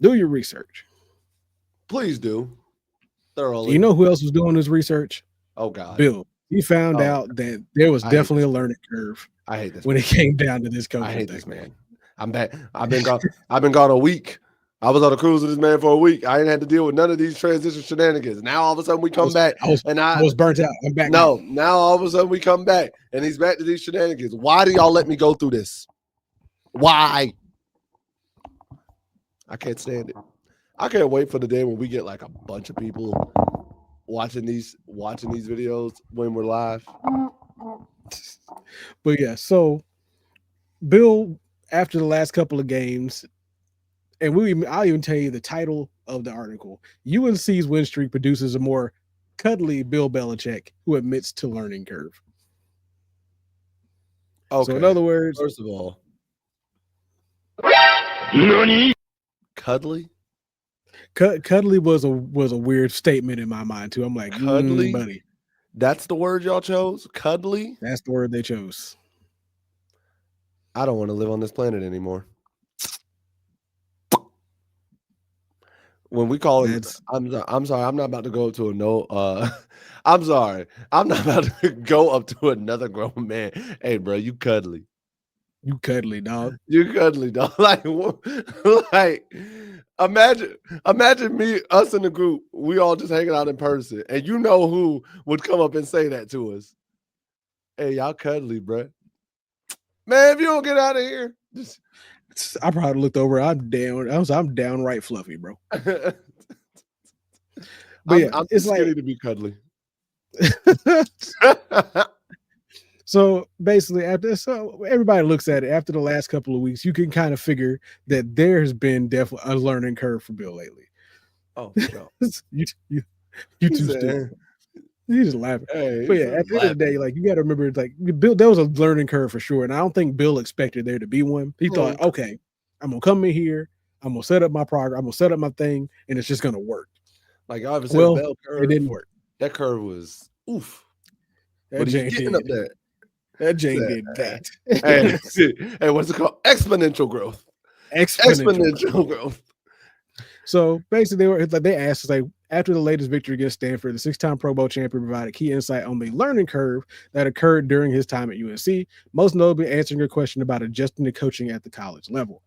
Do your research. Please do You thoroughly. know who else was doing his research? Oh God. Bill. He found Oh, out that there was I hate definitely this a man. learning curve I hate this when it man. came down to this I coaching hate thing. this man. I'm back. I've been gone. I've been gone a week. I was on a cruise with this man for a week. I ain't had to deal with none of these transition shenanigans. Now all of a sudden we I come was back, I was and I was burnt out. I'm back now. now all of a sudden we come back, and he's back to these shenanigans. Why do y'all let me go through this? Why? I can't stand it. I can't wait for the day when we get like a bunch of people watching these videos when we're live. But yeah, so Bill, after the last couple of games, and I'll even tell you the title of the article. UNC's win streak produces a more cuddly Bill Belichick who admits to learning curve. So in Okay. other words, First of all, cuddly, cuddly was a weird statement in my mind too. I'm like, cuddly. buddy, That's the word y'all chose. Cuddly. that's the word they chose. I don't want to live on this planet anymore. When we call him, That's I'm sorry. I'm not about to go to a no. I'm sorry. I'm not about to go up to another grown man. Hey, bro, you cuddly. you cuddly dog. You cuddly, dog. Like, imagine me, us in the group. We all just hanging out in person, and you know who would come up and say that to us. Hey, y'all cuddly, bro. Man, if you don't get out of here, just I probably looked over. I'm downright fluffy, bro. But yeah, I'm too it's like skinny to be cuddly. so basically so everybody looks at it after the last couple of weeks, you can kind of figure that there's been definitely a learning curve for Bill lately. Oh, for sure. you, you you He too stupid. said, He's just laughing. "Hey, But he yeah, said, at I'm the end of the day, laughing." like you got to remember, like Bill, there was a learning curve for sure, and I don't think Bill expected there to be one. He thought, Mm. okay, I'm gonna come in here, I'm gonna set up my progress, I'm gonna set up my thing, and it's just gonna work. Like y'all ever seen a Well, bell it curve? didn't work. That curve was oof, That but he's Jane getting up did. there. That He Jane said, did that. "Hey, hey, what's it called? Exponential growth. Exponential growth. Exponential growth." So basically, they asked us like after the latest victory against Stanford, the six-time Pro Bowl champion provided key insight on the learning curve that occurred during his time at UNC, most notably answering a question about adjusting to coaching at the college level.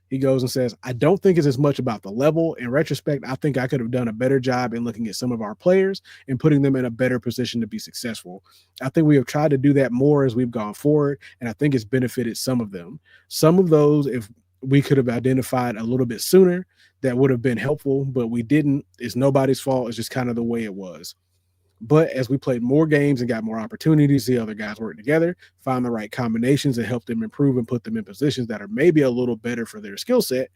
He goes and says, I don't think it's as much about the level. In retrospect, I think I could have done a better job in looking at some of our players and putting them in a better position to be successful. I think we have tried to do that more as we've gone forward, and I think it's benefited some of them. Some of those, if we could have identified a little bit sooner, that would have been helpful, but we didn't. It's nobody's fault. It's just kind of the way it was. But as we played more games and got more opportunities, the other guys work together, find the right combinations and help them improve and put them in positions that are maybe a little better for their skill set.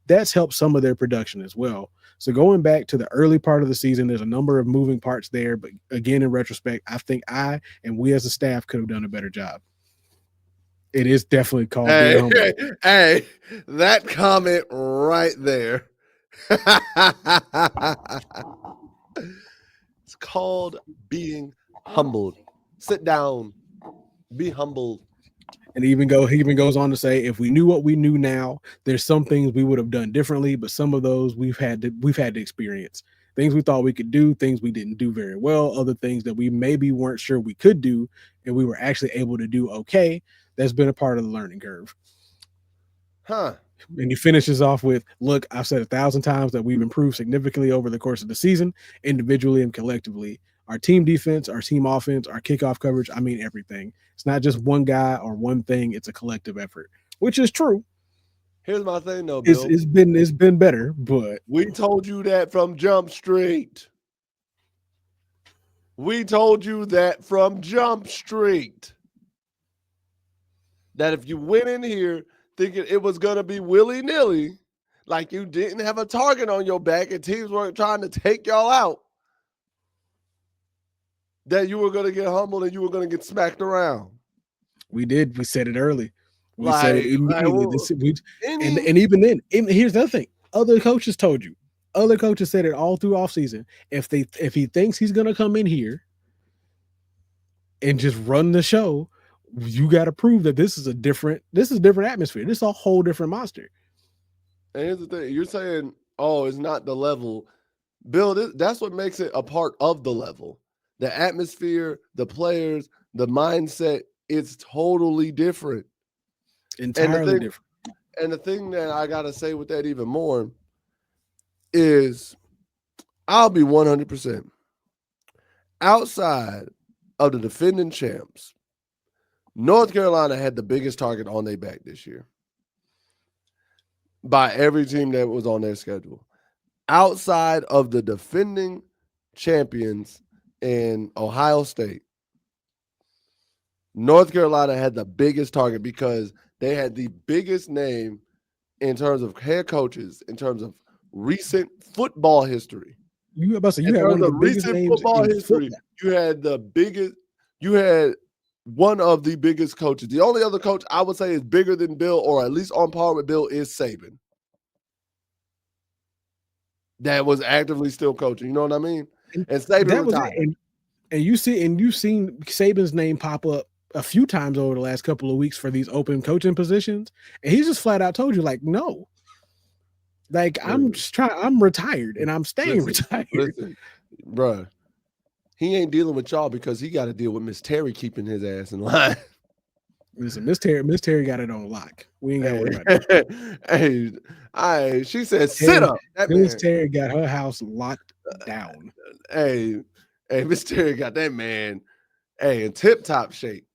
That's helped some of their production as well. So going back to the early part of the season, there's a number of moving parts there. But again, in retrospect, I think I and we as a staff could have done a better job. It is definitely called being Hey, humble. hey, that comment right there. It's called being humbled. Sit down, be humbled. And he even goes on to say, if we knew what we knew now, there's some things we would have done differently, but some of those we've had to experience. Things we thought we could do, things we didn't do very well, other things that we maybe weren't sure we could do, and we were actually able to do okay. That's been a part of the learning curve. Huh. And he finishes off with, look, I've said 1,000 times that we've improved significantly over the course of the season, individually and collectively. Our team defense, our team offense, our kickoff coverage, I mean, everything. It's not just one guy or one thing, it's a collective effort, which is true. Here's my thing though, Bill. It's been better, but We told you that from Jump Street. We told you that from Jump Street. That if you went in here thinking it was going to be willy nilly, like you didn't have a target on your back and teams weren't trying to take y'all out, that you were going to get humbled and you were going to get smacked around. we did. We said it early. We said it Like immediately. well, And any even then, here's the other thing. Other coaches told you. Other coaches said it all through off season. If he thinks he's gonna come in here and just run the show, you got to prove that this is a different atmosphere. This is a whole different monster. And here's the thing: you're saying, "Oh, it's not the level." Bill, that's what makes it a part of the level. The atmosphere, the players, the mindset. It's totally different. And the Entirely thing, different. and the thing that I gotta say with that even more is, I'll be 100% outside of the defending champs. North Carolina had the biggest target on their back this year by every team that was on their schedule. Outside of the defending champions in Ohio State, North Carolina had the biggest target because they had the biggest name in terms of head coaches, in terms of recent football history. You about to say you In had one terms of of the biggest recent names football in history, football. you had one of the biggest coaches. The only other coach I would say is bigger than Bill, or at least on par with Bill, is Saban. That was actively still coaching. You know what I mean? And And Saban that was it. retired. And you've seen Saban's name pop up a few times over the last couple of weeks for these open coaching positions, and he's just flat out told you like, no, like I'm retired and I'm staying Listen, retired. listen, bruh. He ain't dealing with y'all because he got to deal with Miss Terry keeping his ass in line. Listen, Miss Terry got it on lock. We ain't got to worry about Hey, she said, sit Terry. up. That Miss man, Terry got her house locked down. hey, Miss Terry got that man, in tip top shape.